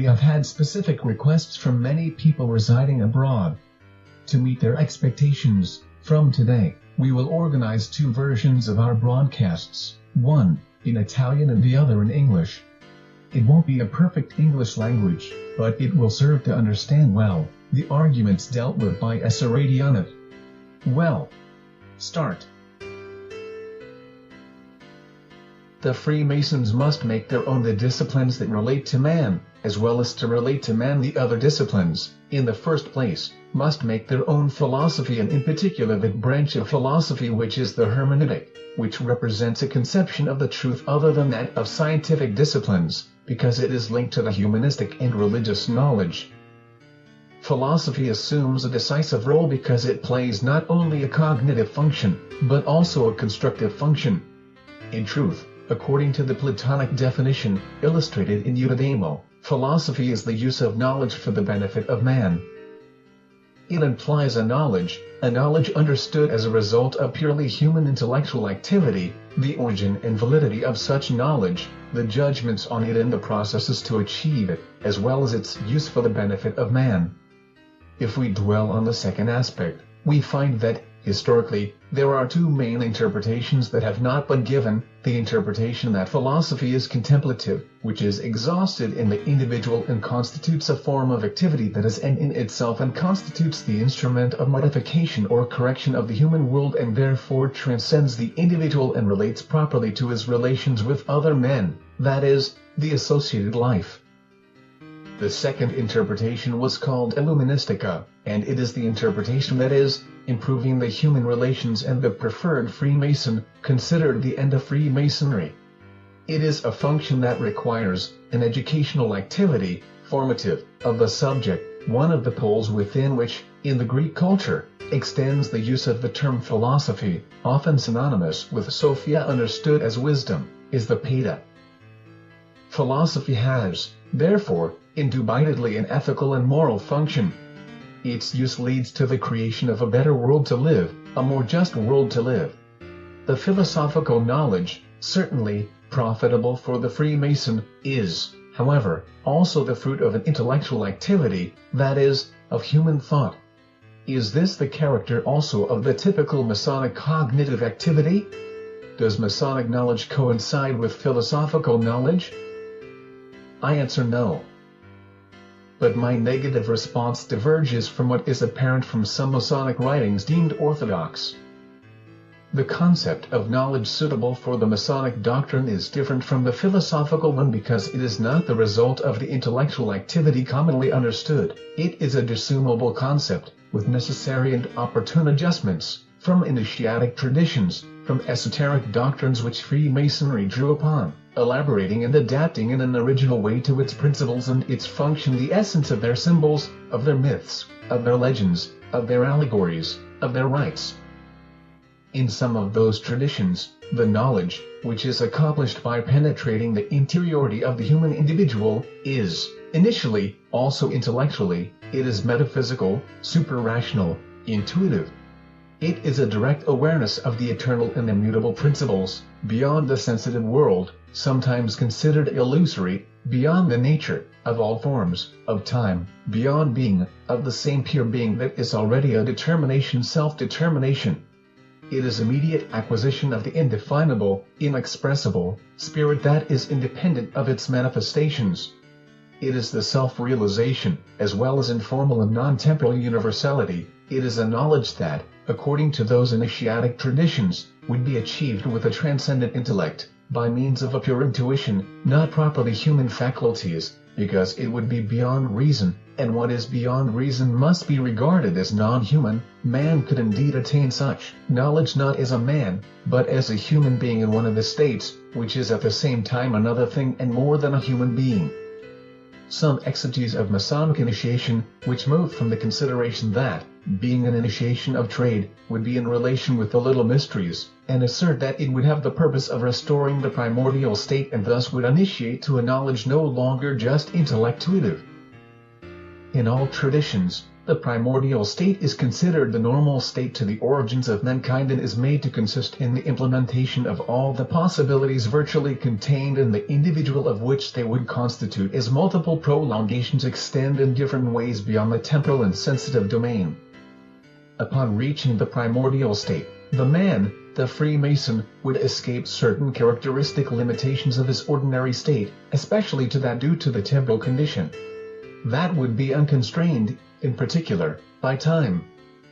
have had specific requests from many people residing abroad. To meet their expectations, from today, we will organize two versions of our broadcasts, one in Italian and the other in English. It won't be a perfect English language, but it will serve to understand well the arguments dealt with by Radionet. Well, start. The Freemasons must make their own the disciplines that relate to man, as well as to relate to man the other disciplines, in the first place, must make their own philosophy, and in particular that branch of philosophy which is the hermeneutic, which represents a conception of the truth other than that of scientific disciplines, because it is linked to the humanistic and religious knowledge. Philosophy assumes a decisive role because it plays not only a cognitive function, but also a constructive function. In truth, according to the Platonic definition, illustrated in Eudemo, philosophy is the use of knowledge for the benefit of man. It implies a knowledge understood as a result of purely human intellectual activity, the origin and validity of such knowledge, the judgments on it and the processes to achieve it, as well as its use for the benefit of man. If we dwell on the second aspect, we find that, historically, there are two main interpretations that have not been given: the interpretation that philosophy is contemplative, which is exhausted in the individual and constitutes a form of activity that is an in itself and constitutes the instrument of modification or correction of the human world and therefore transcends the individual and relates properly to his relations with other men, that is, the associated life. The second interpretation was called Illuministica, and it is the interpretation that is, improving the human relations and the preferred Freemason, considered the end of Freemasonry. It is a function that requires an educational activity, formative, of the subject, one of the poles within which, in the Greek culture, extends the use of the term philosophy, often synonymous with Sophia understood as wisdom, is the Peta. Philosophy has, therefore, indubitedly an ethical and moral function. Its use leads to the creation of a better world to live, a more just world to live. The philosophical knowledge, certainly profitable for the Freemason, is, however, also the fruit of an intellectual activity, that is, of human thought. Is this the character also of the typical Masonic cognitive activity? Does Masonic knowledge coincide with philosophical knowledge? I answer no. But my negative response diverges from what is apparent from some Masonic writings deemed orthodox. The concept of knowledge suitable for the Masonic doctrine is different from the philosophical one because it is not the result of the intellectual activity commonly understood. It is a discernible concept, with necessary and opportune adjustments, from initiatic traditions, from esoteric doctrines which Freemasonry drew upon, elaborating and adapting in an original way to its principles and its function the essence of their symbols, of their myths, of their legends, of their allegories, of their rites. In some of those traditions, the knowledge, which is accomplished by penetrating the interiority of the human individual, is, initially, also intellectually, it is metaphysical, super-rational, intuitive. It is a direct awareness of the eternal and immutable principles, beyond the sensitive world, sometimes considered illusory, beyond the nature of all forms of time, beyond being, of the same pure being that is already a determination, self-determination. It is immediate acquisition of the indefinable, inexpressible, spirit that is independent of its manifestations. It is the self-realization, as well as informal and non-temporal universality. It is a knowledge that, according to those initiatic traditions, would be achieved with a transcendent intellect, by means of a pure intuition, not properly human faculties, because it would be beyond reason, and what is beyond reason must be regarded as non-human. Man could indeed attain such knowledge not as a man, but as a human being in one of the states, which is at the same time another thing and more than a human being. Some exegetes of Masonic initiation, which move from the consideration that, being an initiation of trade, would be in relation with the little mysteries, and assert that it would have the purpose of restoring the primordial state and thus would initiate to a knowledge no longer just intellectuative. In all traditions, The primordial state is considered the normal state to the origins of mankind and is made to consist in the implementation of all the possibilities virtually contained in the individual, of which they would constitute, as multiple prolongations extend in different ways beyond the temporal and sensitive domain. Upon reaching the primordial state, the man, the Freemason, would escape certain characteristic limitations of his ordinary state, especially to that due to the temporal condition. That would be unconstrained, in particular, by time.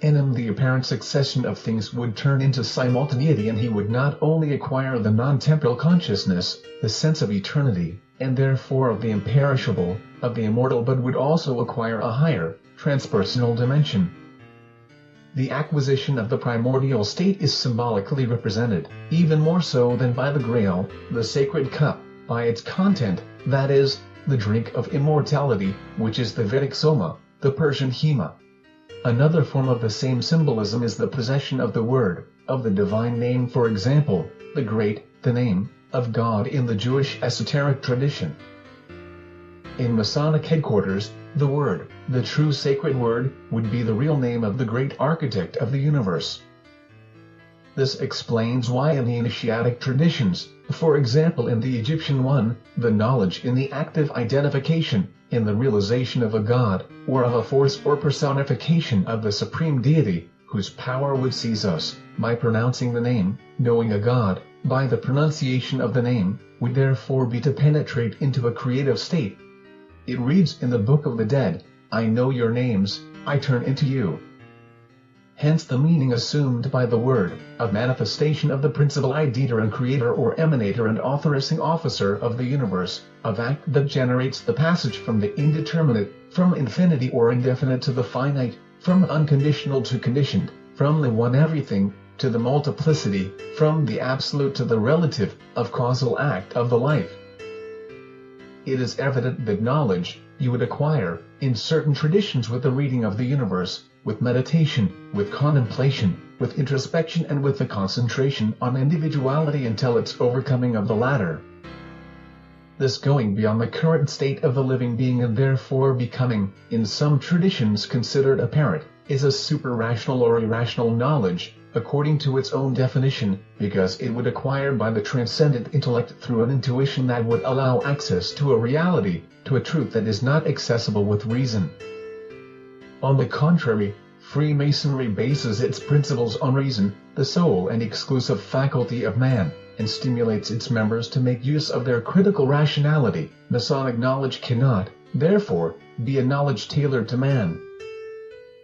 And in the apparent succession of things would turn into simultaneity, and he would not only acquire the non-temporal consciousness, the sense of eternity, and therefore of the imperishable, of the immortal, but would also acquire a higher, transpersonal dimension. The acquisition of the primordial state is symbolically represented, even more so than by the Grail, the sacred cup, by its content, that is, the drink of immortality, which is the Vedic Soma, the Persian Hema. Another form of the same symbolism is the possession of the word, of the divine name, for example, the Great, the name of God in the Jewish esoteric tradition. In Masonic headquarters, the word, the true sacred word, would be the real name of the great architect of the universe. This explains why in the initiatic traditions, for example in the Egyptian one, the knowledge in the active identification, in the realization of a god, or of a force or personification of the supreme deity, whose power would seize us, by pronouncing the name, knowing a god, by the pronunciation of the name, would therefore be to penetrate into a creative state. It reads in the Book of the Dead, "I know your names, I turn into you." Hence the meaning assumed by the word, of manifestation of the principal ideator and creator or emanator and authorizing officer of the universe, of act that generates the passage from the indeterminate, from infinity or indefinite to the finite, from unconditional to conditioned, from the one everything, to the multiplicity, from the absolute to the relative, of causal act of the life. It is evident that knowledge, you would acquire, in certain traditions with the reading of the universe, with meditation, with contemplation, with introspection and with the concentration on individuality until its overcoming of the latter. This going beyond the current state of the living being and therefore becoming, in some traditions considered apparent, is a super-rational or irrational knowledge, according to its own definition, because it would acquire by the transcendent intellect through an intuition that would allow access to a reality, to a truth that is not accessible with reason. On the contrary, Freemasonry bases its principles on reason, the sole and exclusive faculty of man, and stimulates its members to make use of their critical rationality. Masonic knowledge cannot, therefore, be a knowledge tailored to man.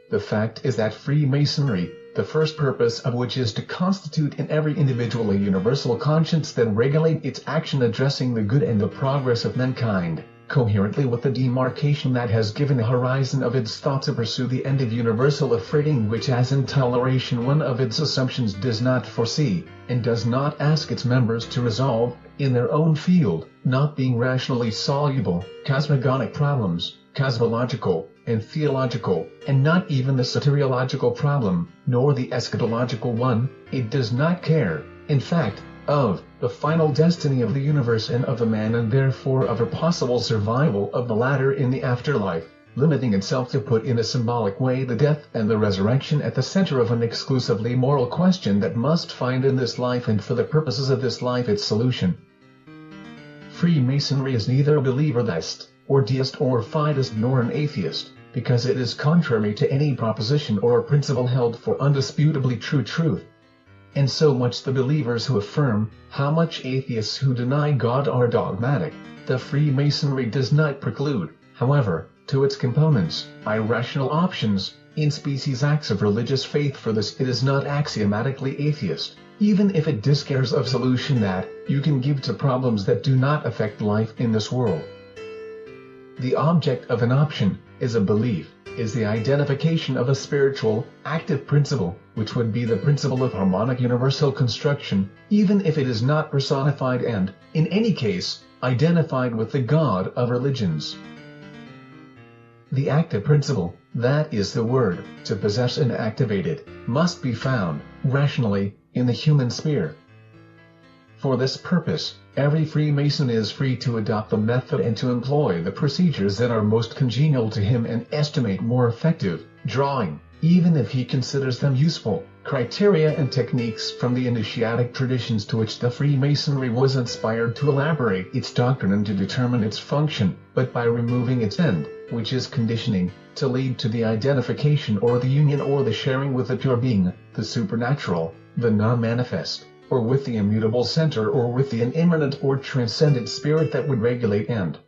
The fact is that Freemasonry, the first purpose of which is to constitute in every individual a universal conscience that regulates its action addressing the good and the progress of mankind, coherently with the demarcation that has given a horizon of its thought to pursue the end of universal affrighting, which as in toleration one of its assumptions does not foresee, and does not ask its members to resolve, in their own field, not being rationally soluble, cosmogonic problems, cosmological, and theological, and not even the soteriological problem, nor the eschatological one. It does not care, in fact, of the final destiny of the universe and of the man, and therefore of a possible survival of the latter in the afterlife, limiting itself to put in a symbolic way the death and the resurrection at the center of an exclusively moral question that must find in this life and for the purposes of this life its solution. Freemasonry is neither a believerist, or deist or fideist nor an atheist, because it is contrary to any proposition or principle held for undisputably true truth. And so much the believers who affirm, how much atheists who deny God are dogmatic. The Freemasonry does not preclude, however, to its components, irrational options, in species acts of religious faith. For this it is not axiomatically atheist, even if it discares of solution that you can give to problems that do not affect life in this world. The object of an option is a belief, is the identification of a spiritual, active principle, which would be the principle of harmonic universal construction, even if it is not personified and, in any case, identified with the God of religions. The active principle, that is the word, to possess and activate it, must be found, rationally, in the human sphere. For this purpose, Every Freemason is free to adopt the method and to employ the procedures that are most congenial to him and estimate more effective, drawing, even if he considers them useful, criteria and techniques from the initiatic traditions to which the Freemasonry was inspired to elaborate its doctrine and to determine its function, but by removing its end, which is conditioning, to lead to the identification or the union or the sharing with the pure being, the supernatural, the non-manifest, or with the immutable center or with the immanent or transcendent spirit that would regulate and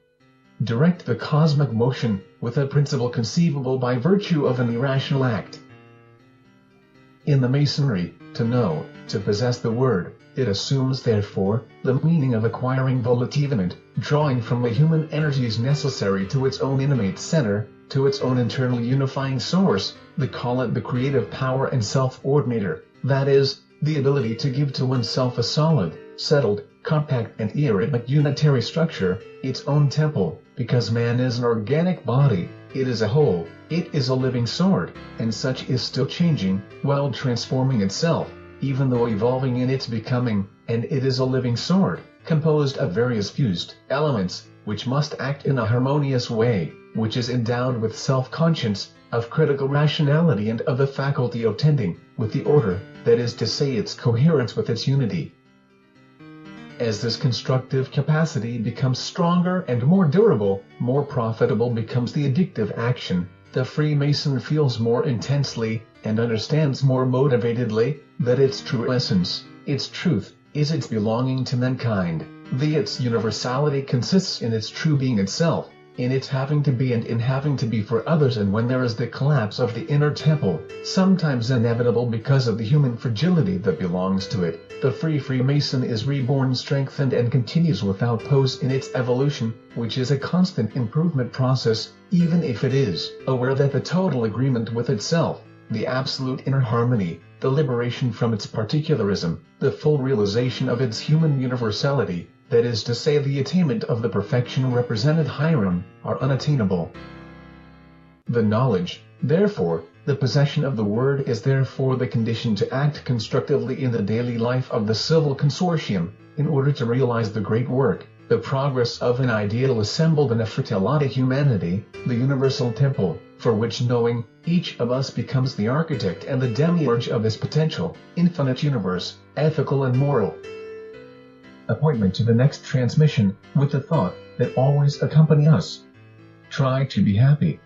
direct the cosmic motion, with a principle conceivable by virtue of an irrational act. In the Masonry, to know, to possess the word, it assumes therefore, the meaning of acquiring volitivement, drawing from the human energies necessary to its own intimate center, to its own internal unifying source, they call it the creative power and self-ordinator, that is, the ability to give to oneself a solid, settled, compact and irredeemable unitary structure, its own temple, because man is an organic body, it is a whole, it is a living sword, and such is still changing, while transforming itself, even though evolving in its becoming, and it is a living sword, composed of various fused elements, which must act in a harmonious way, which is endowed with self-conscience, of critical rationality and of the faculty of tending, with the order, that is to say its coherence with its unity. As this constructive capacity becomes stronger and more durable, more profitable becomes the addictive action. The Freemason feels more intensely, and understands more motivatedly, that its true essence, its truth, is its belonging to mankind. Its universality consists in its true being itself, in its having to be and in having to be for others. And when there is the collapse of the inner temple, sometimes inevitable because of the human fragility that belongs to it, the Freemason is reborn, strengthened and continues without pause in its evolution, which is a constant improvement process, even if it is aware that the total agreement with itself, the absolute inner harmony, the liberation from its particularism, the full realization of its human universality, that is to say the attainment of the perfection represented hierom, are unattainable. The knowledge, therefore, the possession of the word is therefore the condition to act constructively in the daily life of the civil consortium, in order to realize the great work, the progress of an ideal assembled in a fratellate humanity, the universal temple, for which knowing, each of us becomes the architect and the demiurge of this potential, infinite universe, ethical and moral. Appointment to the next transmission, with the thought that always accompany us. Try to be happy.